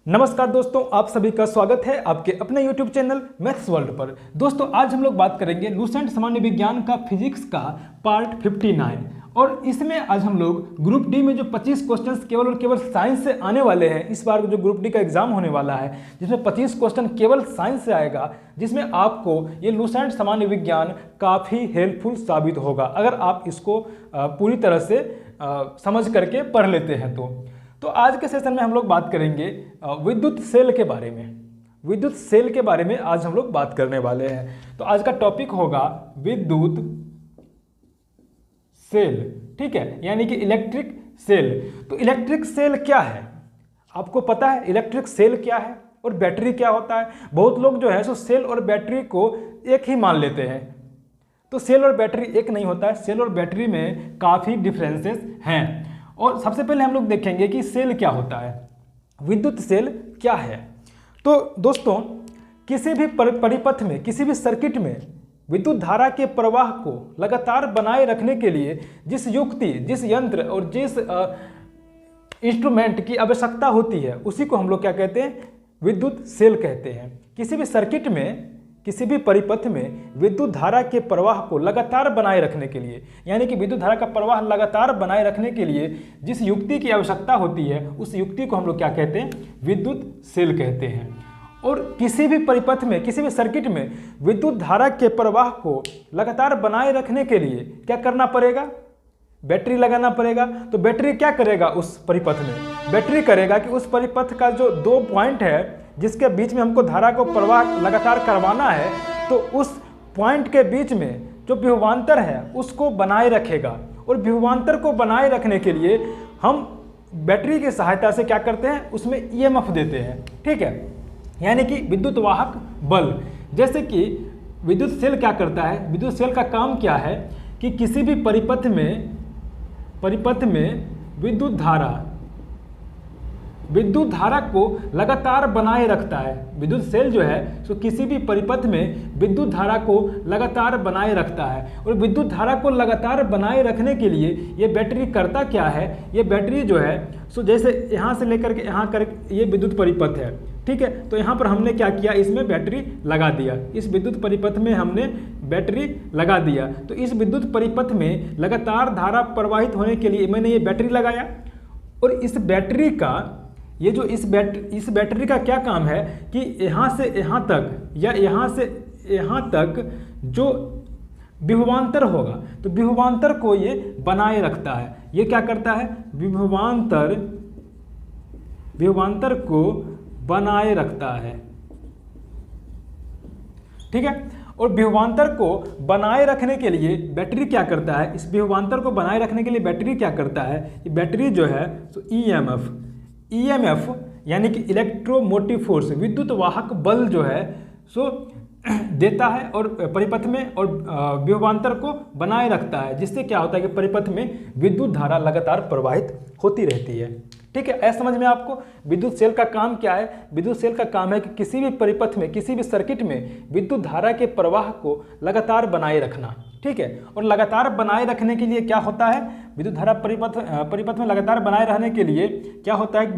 नमस्कार दोस्तों, आप सभी का स्वागत है आपके अपने YouTube चैनल मैथ्स वर्ल्ड पर। दोस्तों आज हम लोग बात करेंगे लूसेंट सामान्य विज्ञान का फिजिक्स का पार्ट 59 और इसमें आज हम लोग ग्रुप डी में जो 25 क्वेश्चंस केवल और केवल साइंस से आने वाले हैं। इस बार जो ग्रुप डी का एग्जाम होने वाला है जिसमें 25 क्वेश्चन केवल साइंस से आएगा, जिसमें आपको ये लूसेंट सामान्य विज्ञान काफ़ी हेल्पफुल साबित होगा अगर आप इसको पूरी तरह से समझ करके पढ़ लेते हैं तो आज के सेशन में हम लोग बात करेंगे विद्युत सेल के बारे में। विद्युत सेल के बारे में आज हम लोग बात करने वाले हैं। तो आज का टॉपिक होगा विद्युत सेल, ठीक है, यानी कि इलेक्ट्रिक सेल। तो इलेक्ट्रिक सेल क्या है, आपको पता है इलेक्ट्रिक सेल क्या है और बैटरी क्या होता है। बहुत लोग जो है सो सेल और बैटरी को एक ही मान लेते हैं। तो सेल और बैटरी एक नहीं होता है, सेल और बैटरी में काफ़ी डिफरेंसेस हैं। और सबसे पहले हम लोग देखेंगे कि सेल क्या होता है, विद्युत सेल क्या है। तो दोस्तों किसी भी परिपथ में, किसी भी सर्किट में विद्युत धारा के प्रवाह को लगातार बनाए रखने के लिए जिस युक्ति, जिस यंत्र और जिस इंस्ट्रूमेंट की आवश्यकता होती है उसी को हम लोग क्या कहते हैं, विद्युत सेल कहते हैं। किसी भी सर्किट में, किसी भी परिपथ में विद्युत धारा के प्रवाह को लगातार बनाए रखने के लिए, यानी कि विद्युत धारा का प्रवाह लगातार बनाए रखने के लिए जिस युक्ति की आवश्यकता होती है उस युक्ति को हम लोग क्या कहते हैं, विद्युत सेल कहते हैं। और किसी भी परिपथ में, किसी भी सर्किट में विद्युत धारा के प्रवाह को लगातार बनाए रखने के लिए क्या करना पड़ेगा, बैटरी लगाना पड़ेगा। तो बैटरी क्या करेगा उस परिपथ में, बैटरी करेगा कि उस परिपथ का जो दो पॉइंट है जिसके बीच में हमको धारा को प्रवाह लगातार करवाना है, तो उस पॉइंट के बीच में जो विभवांतर है उसको बनाए रखेगा। और विभवांतर को बनाए रखने के लिए हम बैटरी की सहायता से क्या करते हैं, उसमें ईएमएफ देते हैं, ठीक है, यानी कि विद्युत वाहक बल। जैसे कि विद्युत सेल क्या करता है, विद्युत सेल का काम क्या है कि किसी भी परिपथ में विद्युत धारा को लगातार बनाए रखता है। विद्युत सेल जो है सो किसी भी परिपथ में विद्युत धारा को लगातार बनाए रखता है। और विद्युत धारा को लगातार बनाए रखने के लिए ये बैटरी करता क्या है, ये बैटरी जो है सो जैसे यहाँ से लेकर के यहाँ कर, ये विद्युत परिपथ है, ठीक है। तो यहाँ पर हमने क्या किया, इसमें बैटरी लगा दिया, इस विद्युत परिपथ में हमने बैटरी लगा दिया। तो इस विद्युत परिपथ में लगातार धारा प्रवाहित होने के लिए मैंने ये बैटरी लगाया। और इस बैटरी का इस बैटरी का क्या काम है कि यहाँ से यहाँ तक या यहाँ से यहाँ तक जो विभवांतर होगा तो विभवांतर को ये बनाए रखता है। ये क्या करता है, विभवांतर को बनाए रखता है, ठीक है। और विभवांतर को बनाए रखने के लिए बैटरी क्या करता है, इस विभवांतर को बनाए रखने के लिए बैटरी क्या करता है, ये बैटरी जो है तो ईएमएफ यानी कि इलेक्ट्रोमोटिव फोर्स, विद्युत वाहक बल जो है सो देता है और परिपथ में और विभवांतर को बनाए रखता है, जिससे क्या होता है कि परिपथ में विद्युत धारा लगातार प्रवाहित होती रहती है, ठीक है। ऐसा समझ में आपको विद्युत सेल का काम क्या है। विद्युत सेल का काम है कि किसी भी परिपथ में, किसी भी सर्किट में विद्युत धारा के प्रवाह को लगातार बनाए रखना, ठीक है। और लगातार बनाए रखने के लिए क्या होता है, विद्युत धारा परिपथ में लगातार बनाए रहने के लिए क्या होता है कि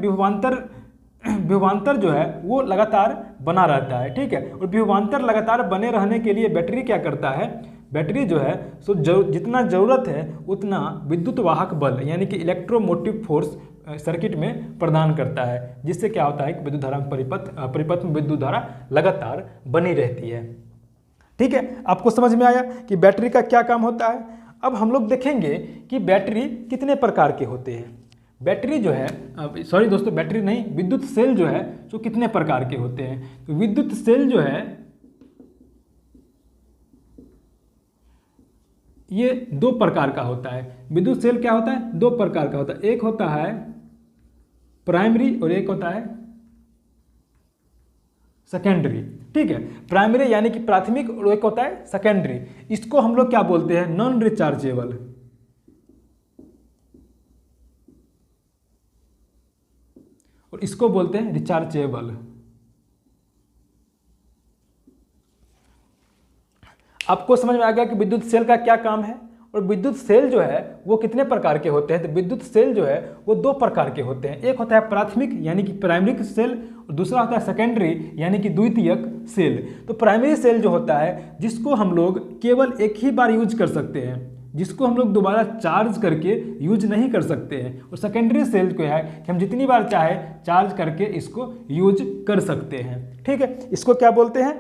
विभवांतर जो है वो लगातार बना रहता है, ठीक है। और विभवांतर लगातार बने रहने के लिए बैटरी क्या करता है, बैटरी जो है सो जितना ज़रूरत है उतना विद्युत वाहक बल यानी कि इलेक्ट्रोमोटिव फोर्स सर्किट में प्रदान करता है, जिससे क्या होता है कि विद्युत धारा परिपथ में विद्युत धारा लगातार बनी रहती है, ठीक है। आपको समझ में आया कि बैटरी का क्या काम होता है। अब हम लोग देखेंगे कि बैटरी कितने प्रकार के होते हैं। बैटरी जो है, सॉरी दोस्तों, बैटरी नहीं, विद्युत सेल जो है जो कितने प्रकार के होते हैं। तो विद्युत सेल जो है ये दो प्रकार का होता है। विद्युत सेल क्या होता है, दो प्रकार का होता है। एक होता है प्राइमरी और एक होता है सेकेंडरी, ठीक है। प्राइमरी यानी कि प्राथमिक और एक होता है सेकेंडरी। इसको हम लोग क्या बोलते हैं, नॉन रिचार्जेबल, और इसको बोलते हैं रिचार्जेबल। आपको समझ में आ गया कि विद्युत सेल का क्या काम है और विद्युत सेल जो है वो कितने प्रकार के होते हैं? तो विद्युत सेल जो है वो 2 प्रकार के होते हैं। एक होता है प्राथमिक यानी कि प्राइमरी सेल, और दूसरा होता है सेकेंडरी यानी कि द्वितीयक सेल। तो प्राइमरी सेल जो होता है जिसको हम लोग केवल एक ही बार यूज कर सकते हैं, जिसको हम लोग दोबारा चार्ज करके यूज नहीं कर सकते हैं। और सेकेंडरी सेल को है कि हम जितनी बार चाहे चार्ज करके इसको यूज कर सकते हैं। ठीक है, इसको क्या बोलते हैं?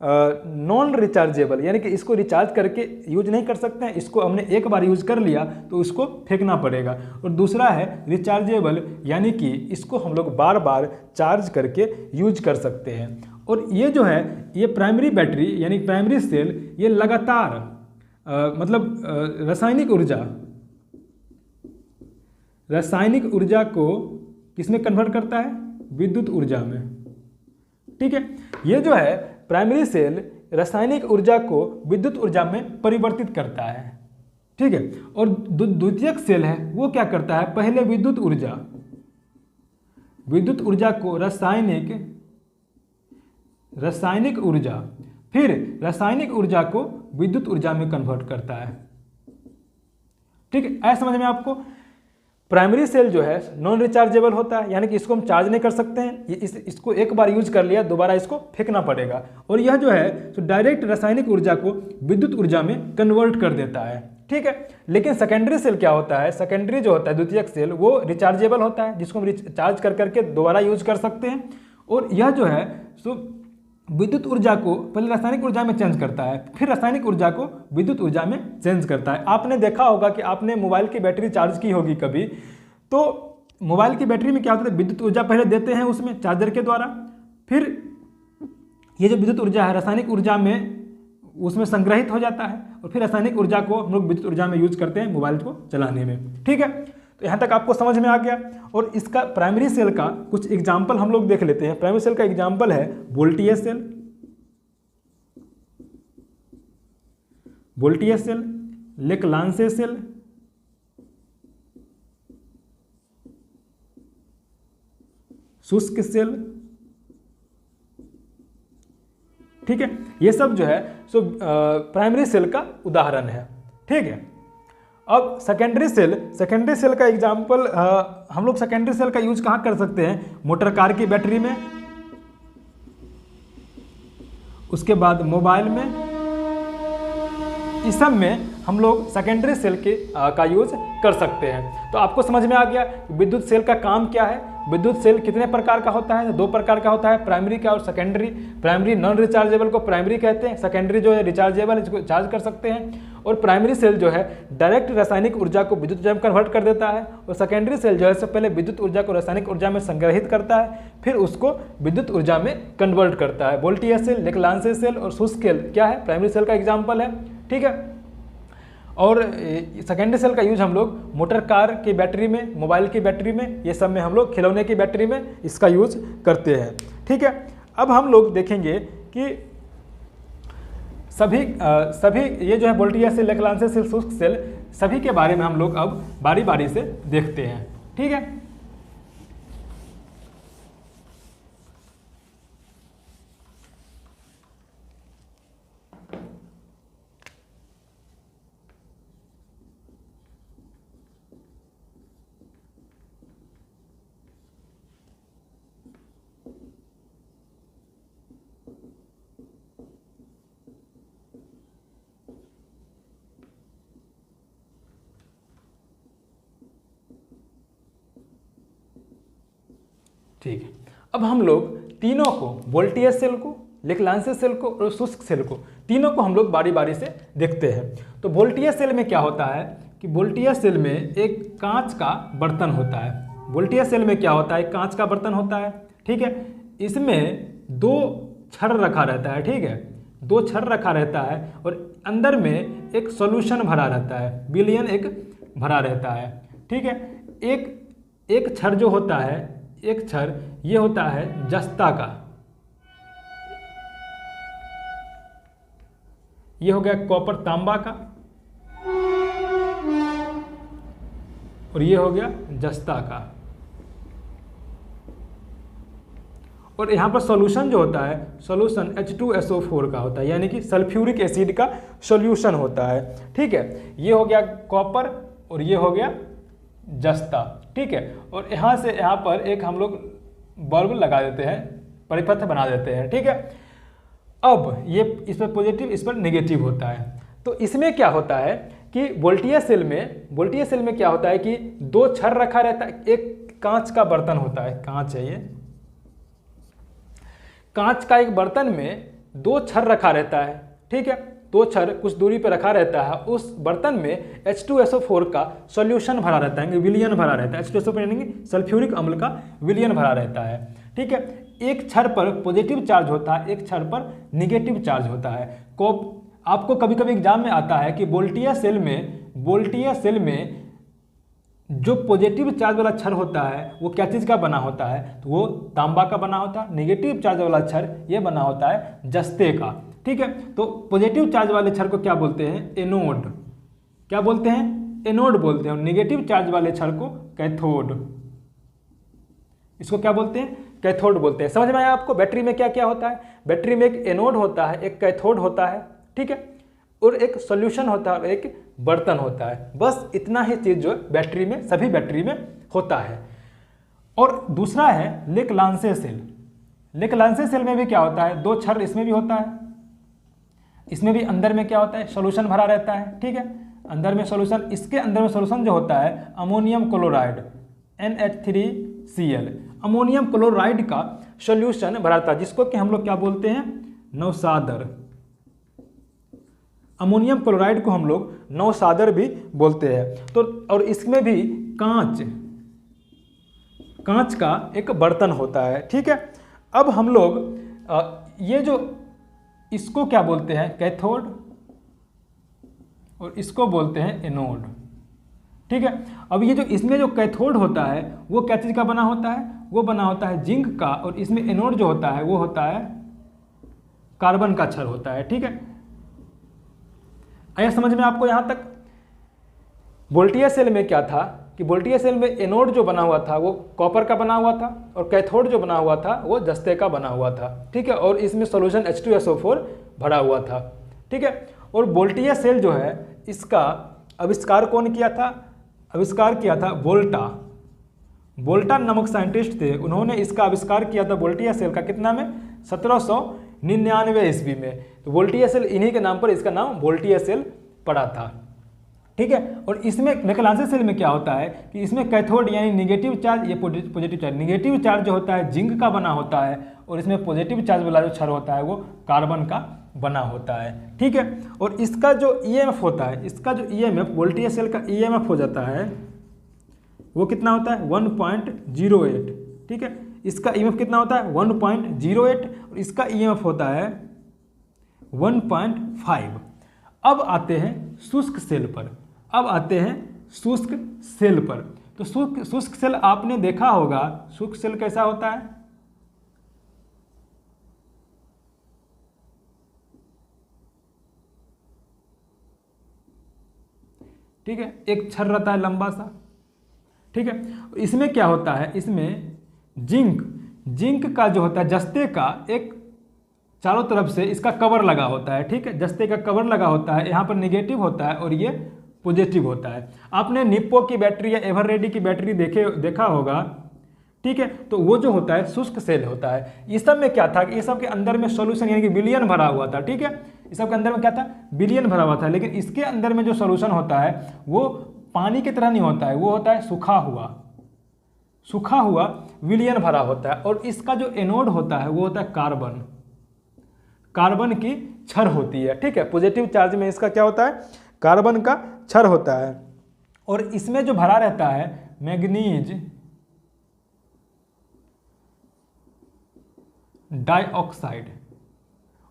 नॉन रिचार्जेबल, यानी कि इसको रिचार्ज करके यूज नहीं कर सकते हैं, इसको हमने एक बार यूज कर लिया तो इसको फेंकना पड़ेगा। और दूसरा है रिचार्जेबल, यानी कि इसको हम लोग बार बार चार्ज करके यूज कर सकते हैं। और ये जो है ये प्राइमरी बैटरी यानी प्राइमरी सेल ये लगातार रासायनिक ऊर्जा को किसमें कन्वर्ट करता है? विद्युत ऊर्जा में। ठीक है, ये जो है प्राइमरी सेल रासायनिक ऊर्जा को विद्युत ऊर्जा में परिवर्तित करता है। ठीक है, और द्वितीयक सेल है वो क्या करता है? पहले विद्युत ऊर्जा को रासायनिक ऊर्जा, फिर रासायनिक ऊर्जा को विद्युत ऊर्जा में कन्वर्ट करता है। ठीक है, ऐसा समझ में आपको? प्राइमरी सेल जो है नॉन रिचार्जेबल होता है, यानी कि इसको हम चार्ज नहीं कर सकते हैं, इसको एक बार यूज कर लिया दोबारा इसको फेंकना पड़ेगा। और यह जो है तो डायरेक्ट रासायनिक ऊर्जा को विद्युत ऊर्जा में कन्वर्ट कर देता है। ठीक है, लेकिन सेकेंडरी सेल क्या होता है? सेकेंडरी जो होता है द्वितीयक सेल वो रिचार्जेबल होता है, जिसको हम चार्ज कर करके दोबारा यूज कर सकते हैं। और यह जो है सो विद्युत ऊर्जा को पहले रासायनिक ऊर्जा में चेंज करता है, फिर रासायनिक ऊर्जा को विद्युत ऊर्जा में चेंज करता है। आपने देखा होगा कि आपने मोबाइल की बैटरी चार्ज की होगी कभी, तो मोबाइल की बैटरी में क्या होता है? विद्युत ऊर्जा पहले देते हैं उसमें चार्जर के द्वारा, फिर ये जो विद्युत ऊर्जा है रासायनिक ऊर्जा में उसमें संग्रहित हो जाता है, और फिर रासायनिक ऊर्जा को हम लोग विद्युत ऊर्जा में यूज करते हैं मोबाइल को चलाने में। ठीक है, तो यहाँ तक आपको समझ में आ गया। और इसका प्राइमरी सेल का कुछ एग्जाम्पल हम लोग देख लेते हैं। प्राइमरी सेल का एग्जाम्पल है वोल्टेज सेल, लेक्लांसे सेल, शुष्क सेल। ठीक है, ये सब जो है सो प्राइमरी सेल का उदाहरण है। ठीक है, अब सेकेंडरी सेल का एग्जाम्पल हम लोग सेकेंडरी सेल का यूज कहाँ कर सकते हैं? मोटर कार की बैटरी में, उसके बाद मोबाइल में, इस सब में हम लोग सेकेंडरी सेल का यूज कर सकते हैं। तो आपको समझ में आ गया विद्युत सेल का काम क्या है। विद्युत सेल कितने प्रकार का होता है? 2 प्रकार का होता है, प्राइमरी का और सेकेंडरी। प्राइमरी नॉन रिचार्जेबल को प्राइमरी कहते हैं, सेकेंडरी जो है रिचार्जेबल, इसको चार्ज कर सकते हैं। और प्राइमरी सेल जो है डायरेक्ट रासायनिक ऊर्जा को विद्युत ऊर्जा में कन्वर्ट कर देता है, और सेकेंडरी सेल जो है सबसे पहले विद्युत ऊर्जा को रासायनिक ऊर्जा में संग्रहित करता है, फिर उसको विद्युत ऊर्जा में कन्वर्ट करता है। वोल्टेज सेल, लेक्लांसे सेल और शुष्क सेल क्या है? प्राइमरी सेल का एग्जाम्पल है। ठीक है, और सेकेंडरी सेल का यूज हम लोग मोटर कार की बैटरी में, मोबाइल की बैटरी में, ये सब में हम लोग खिलौने की बैटरी में इसका यूज करते हैं। ठीक है, अब हम लोग देखेंगे कि सभी ये जो है वोल्टेज सेल, लेक्लांसे सेल, शुष्क सेल, सभी के बारे में हम लोग अब बारी बारी से देखते हैं। ठीक है, ठीक है, अब हम लोग तीनों को, वोल्टेज सेल को, लेक्लांसे सेल को और शुष्क सेल को, तीनों को हम लोग बारी बारी से देखते हैं। तो वोल्टेज सेल में क्या होता है कि वोल्टेज सेल में एक कांच का बर्तन होता है। वोल्टेज सेल में क्या होता है? कांच का बर्तन होता है। ठीक है, इसमें 2 छड़ रखा रहता है। ठीक है, 2 छड़ रखा रहता है और अंदर में एक सॉल्यूशन भरा रहता है, विलयन एक भरा रहता है। ठीक है, एक छड़ जो होता है, एक छड़ ये होता है जस्ता का, ये हो गया कॉपर तांबा का, और ये हो गया जस्ता का। और यहाँ पर सॉल्यूशन जो होता है सॉल्यूशन H2SO4 का होता है, यानी कि सल्फ्यूरिक एसिड का सॉल्यूशन होता है। ठीक है, ये हो गया कॉपर और ये हो गया जस्ता। ठीक है, और यहाँ से यहाँ पर एक हम लोग बल्ब लगा देते हैं, परिपथ बना देते हैं। ठीक है, अब ये इस पर पॉजिटिव इस पर नेगेटिव होता है। तो इसमें क्या होता है कि वोल्टेज सेल में क्या होता है कि दो छड़ रखा रहता है, एक कांच का बर्तन होता है, कांच है ये, कांच का एक बर्तन में दो छड़ रखा रहता है। ठीक है, दो छड़ कुछ दूरी पर रखा रहता है, उस बर्तन में H2SO4 का सॉल्यूशन भरा रहता है, विलयन भरा रहता है। H2SO4 यानी सल्फ्यूरिक अम्ल का विलयन भरा रहता है। ठीक है, एक छड़ पर पॉजिटिव चार्ज होता है, एक छड़ पर निगेटिव चार्ज होता है। आपको कभी कभी एग्जाम में आता है कि वोल्टेज सेल में जो पॉजिटिव चार्ज वाला छड़ होता है वो क्या चीज़ का बना होता है, तो वो तांबा का बना होता है। नेगेटिव चार्ज वाला छड़ ये बना होता है जस्ते का। ठीक है, तो पॉजिटिव चार्ज वाले छड़ को क्या बोलते हैं, एनोड। क्या बोलते हैं, एनोड बोलते हैं। और नेगेटिव चार्ज वाले छड़ को कैथोड, इसको क्या बोलते हैं, कैथोड बोलते हैं। समझ में आया आपको बैटरी में क्या क्या होता है। बैटरी में एक एनोड होता है, एक कैथोड होता है। ठीक है, और एक सॉल्यूशन होता है और एक बर्तन होता है। बस इतना ही चीज जो बैटरी में, सभी बैटरी में होता है। और दूसरा है लेक-लांसे सेल। लेक-लांसे सेल में भी क्या होता है, दो छड़ इसमें भी होता है, इसमें भी अंदर में क्या होता है, सॉल्यूशन भरा रहता है। ठीक है, अंदर में सॉल्यूशन, इसके अंदर में सॉल्यूशन जो होता है ammonium chloride NH3Cl, ammonium chloride का सॉल्यूशन भरा रहता है, जिसको कि हम लोग क्या बोलते हैं, नौसादर। अमोनियम क्लोराइड को हम लोग नौसादर भी बोलते हैं। तो और इसमें भी कांच का एक बर्तन होता है। ठीक है, अब हम लोग ये जो इसको क्या बोलते हैं, कैथोड, और इसको बोलते हैं एनोड। ठीक है, अब ये जो इसमें जो कैथोड होता है वो क्या चीज़ का बना होता है, वो बना होता है जिंक का, और इसमें एनोड जो होता है वो होता है कार्बन का छड़ होता है। ठीक है, आया समझ में आपको यहाँ तक। वोल्टेज सेल में क्या था कि वोल्टेज सेल में एनोड जो बना हुआ था वो कॉपर का बना हुआ था, और कैथोड जो बना हुआ था वो जस्ते का बना हुआ था। ठीक है, और इसमें सॉल्यूशन H2SO4 भरा हुआ था। ठीक है, और वोल्टेज सेल जो है इसका आविष्कार कौन किया था, आविष्कार किया था वोल्टा। वोल्टा नामक साइंटिस्ट थे, उन्होंने इसका आविष्कार किया था वोल्टेज सेल का, कितना में, 1799 ईस्वी में। तो वोल्टेज सेल इन्हीं के नाम पर इसका नाम वोल्टेज सेल पड़ा था। ठीक है, और इसमें लेक-लांसे सेल में क्या होता है कि इसमें कैथोड यानी नेगेटिव चार्ज, ये पॉजिटिव चार्ज, नेगेटिव चार्ज जो होता है जिंक का बना होता है, और इसमें पॉजिटिव चार्ज वाला जो छड़ होता है वो कार्बन का बना होता है। ठीक है, और इसका जो EMF होता है, इसका जो EMF वोल्टेज सेल का EMF हो जाता है वो कितना होता है, 1.08। ठीक है, इसका EMF कितना होता है, 1.08, और इसका EMF होता है 1.5। अब आते हैं शुष्क सेल पर, शुष्क सेल पर। तो शुष्क सेल आपने देखा होगा, शुष्क सेल कैसा होता है, ठीक है, एक छड़ रहता है लंबा सा। ठीक है, इसमें क्या होता है, इसमें जिंक का जो होता है, जस्ते का एक चारों तरफ से इसका कवर लगा होता है। ठीक है, जस्ते का कवर लगा होता है, यहाँ पर नेगेटिव होता है और ये पॉजिटिव होता है। आपने निप्पो की बैटरी या एवररेडी की बैटरी देखा होगा। ठीक है, तो वो जो होता है शुष्क सेल होता है। इस सब में क्या था कि ये सब के अंदर में सॉल्यूशन यानी कि विलयन भरा हुआ था। ठीक है, इस सब के अंदर में क्या था, विलयन भरा हुआ था, लेकिन इसके अंदर में जो सॉल्यूशन होता है वो पानी की तरह नहीं होता है, वो होता है सूखा हुआ विलयन भरा होता है। और इसका जो एनोड होता है वो होता है कार्बन की छड़ होती है। ठीक है, पॉजिटिव चार्ज में इसका क्या होता है, कार्बन का छड़ होता है। और इसमें जो भरा रहता है मैग्नीज डाइऑक्साइड,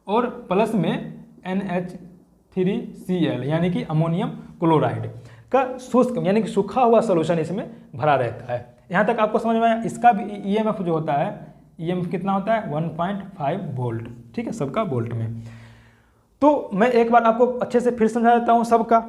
और प्लस में NH3Cl यानी कि अमोनियम क्लोराइड का शुष्क यानी कि सूखा हुआ सॉल्यूशन इसमें भरा रहता है। यहाँ तक आपको समझ में आया। इसका भी EMF जो होता है, EMF कितना होता है, 1.5 वोल्ट। ठीक है, सबका वोल्ट में। तो मैं एक बार आपको अच्छे से फिर समझा देता हूँ सबका।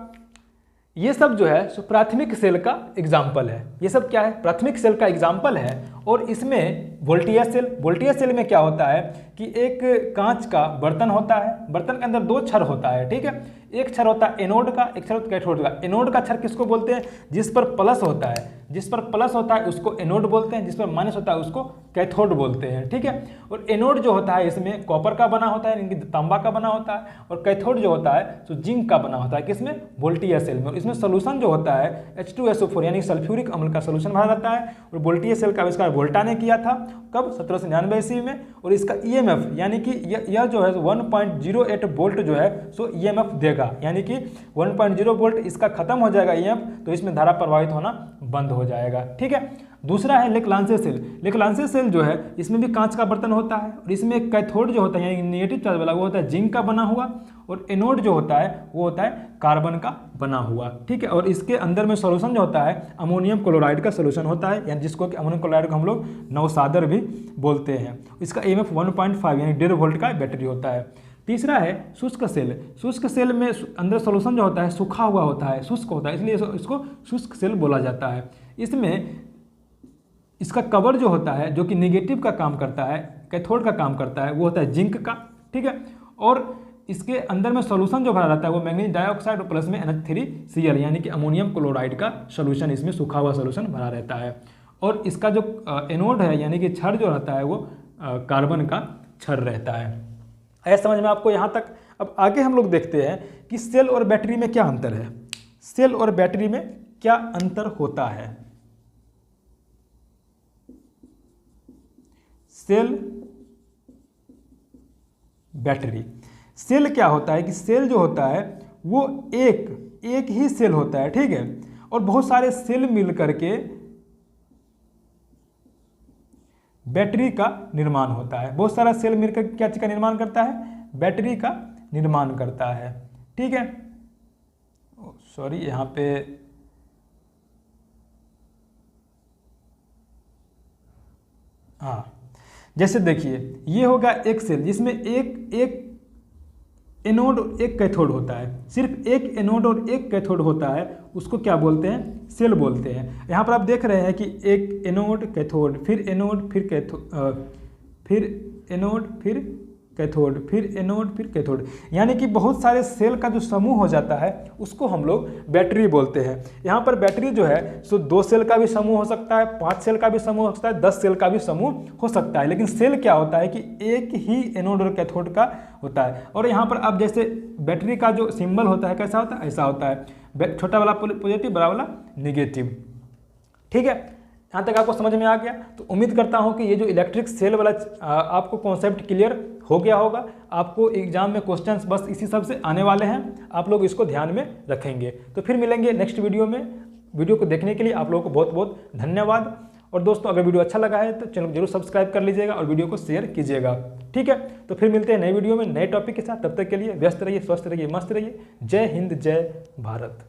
ये सब जो है सो प्राथमिक सेल का एग्जाम्पल है। ये सब क्या है, प्राथमिक सेल का एग्जाम्पल है। और इसमें वोल्टेज सेल में क्या होता है कि एक कांच का बर्तन होता है, बर्तन के अंदर दो छर होता है, ठीक है। एक छर होता है एनोड का, एक छर होता है कैथोड का। एनोड का छर किसको बोलते हैं? जिस पर प्लस होता है, जिस पर प्लस होता है उसको एनोड बोलते हैं, जिस पर माइनस होता है उसको कैथोड बोलते हैं, ठीक है। और एनोड जो होता है इसमें कॉपर का बना होता है, यानी कि तांबा का बना होता है, और कैथोड जो होता है तो जिंक का बना होता है। किसमें? वोल्टेज सेल में। और इसमें सोल्यूशन जो होता है H2SO4 यानी सल्फ्यूरिक अम्ल का सोल्यूशन भरा जाता है। और वोल्टेज सेल का आविष्कार वोल्टा ने किया था, कब? 1799 ईस्वी में। और इसका EMF यानी कि यह जो है 1.08 वोल्ट जो है सो EMF देगा, यानी कि 1.0 वोल्ट इसका खत्म हो जाएगा EMF, तो इसमें धारा प्रवाहित होना बंद हो जाएगा, ठीक है। दूसरा है लेक्लांसे सेल। लेक्लांसे सेल जो है इसमें भी कांच का बर्तन होता है, और इसमें कैथोड जो होता है यानी नेगेटिव चार्ज वाला वो होता है जिंक का बना हुआ, और एनोड जो होता है वो होता है कार्बन का बना हुआ, ठीक है। और इसके अंदर में सॉल्यूशन जो होता है अमोनियम क्लोराइड का सॉल्यूशन होता है, यानी जिसको कि अमोनियम क्लोराइड को हम लोग नवसादर भी बोलते हैं। इसका EMF 1.5 यानी 1.5 वोल्ट का बैटरी होता है। तीसरा है शुष्क सेल। शुष्क सेल में अंदर सॉल्यूशन जो होता है सूखा हुआ होता है, शुष्क होता है, इसलिए इसको शुष्क सेल बोला जाता है। इसमें इसका कवर जो होता है जो कि निगेटिव का काम करता है, कैथोड का काम करता है, वो होता है जिंक का, ठीक है। और इसके अंदर में सॉल्यूशन जो भरा रहता है वो मैग्नीज डाइऑक्साइड और प्लस में NH3Cl यानी कि अमोनियम क्लोराइड का सॉल्यूशन, इसमें सूखा हुआ सॉल्यूशन भरा रहता है। और इसका जो एनोड है यानी कि छड़ जो रहता है वो कार्बन का छड़ रहता है। आया समझ में आपको यहाँ तक? अब आगे हम लोग देखते हैं कि सेल और बैटरी में क्या अंतर है। सेल और बैटरी में क्या अंतर होता है? Cell battery. सेल क्या होता है कि सेल जो होता है वो एक ही सेल होता है, ठीक है। और बहुत सारे सेल मिल करके बैटरी का निर्माण होता है। बहुत सारा सेल मिलकर क्या चीज का निर्माण करता है? बैटरी का निर्माण करता है, ठीक है। सॉरी, यहाँ पे हाँ, जैसे देखिए ये होगा एक सेल जिसमें एक एनोड और एक कैथोड होता है। सिर्फ एक एनोड और एक कैथोड होता है, उसको क्या बोलते हैं? सेल बोलते हैं। यहाँ पर आप देख रहे हैं कि एक एनोड कैथोड, फिर एनोड फिर कैथोड, फिर एनोड फिर कैथोड, फिर एनोड फिर कैथोड, यानी कि बहुत सारे सेल का जो समूह हो जाता है उसको हम लोग बैटरी बोलते हैं। यहाँ पर बैटरी जो है सो 2 सेल का भी समूह हो सकता है, 5 सेल का भी समूह हो सकता है, 10 सेल का भी समूह हो सकता है। लेकिन सेल क्या होता है कि एक ही एनोड और कैथोड का होता है। और यहाँ पर अब जैसे बैटरी का जो सिंबल होता है कैसा होता है? ऐसा होता है, छोटा वाला पॉजिटिव, बड़ा वाला निगेटिव, ठीक है। यहाँ तक आपको समझ में आ गया? तो उम्मीद करता हूँ कि ये जो इलेक्ट्रिक सेल वाला आपको कॉन्सेप्ट क्लियर हो गया होगा। आपको एग्जाम में क्वेश्चंस बस इसी सब से आने वाले हैं, आप लोग इसको ध्यान में रखेंगे। तो फिर मिलेंगे नेक्स्ट वीडियो में। वीडियो को देखने के लिए आप लोगों को बहुत बहुत धन्यवाद। और दोस्तों अगर वीडियो अच्छा लगा है तो चैनल को जरूर सब्सक्राइब कर लीजिएगा और वीडियो को शेयर कीजिएगा, ठीक है। तो फिर मिलते हैं नए वीडियो में नए टॉपिक के साथ। तब तक के लिए व्यस्त रहिए, स्वस्थ रहिए, मस्त रहिए। जय हिंद, जय भारत।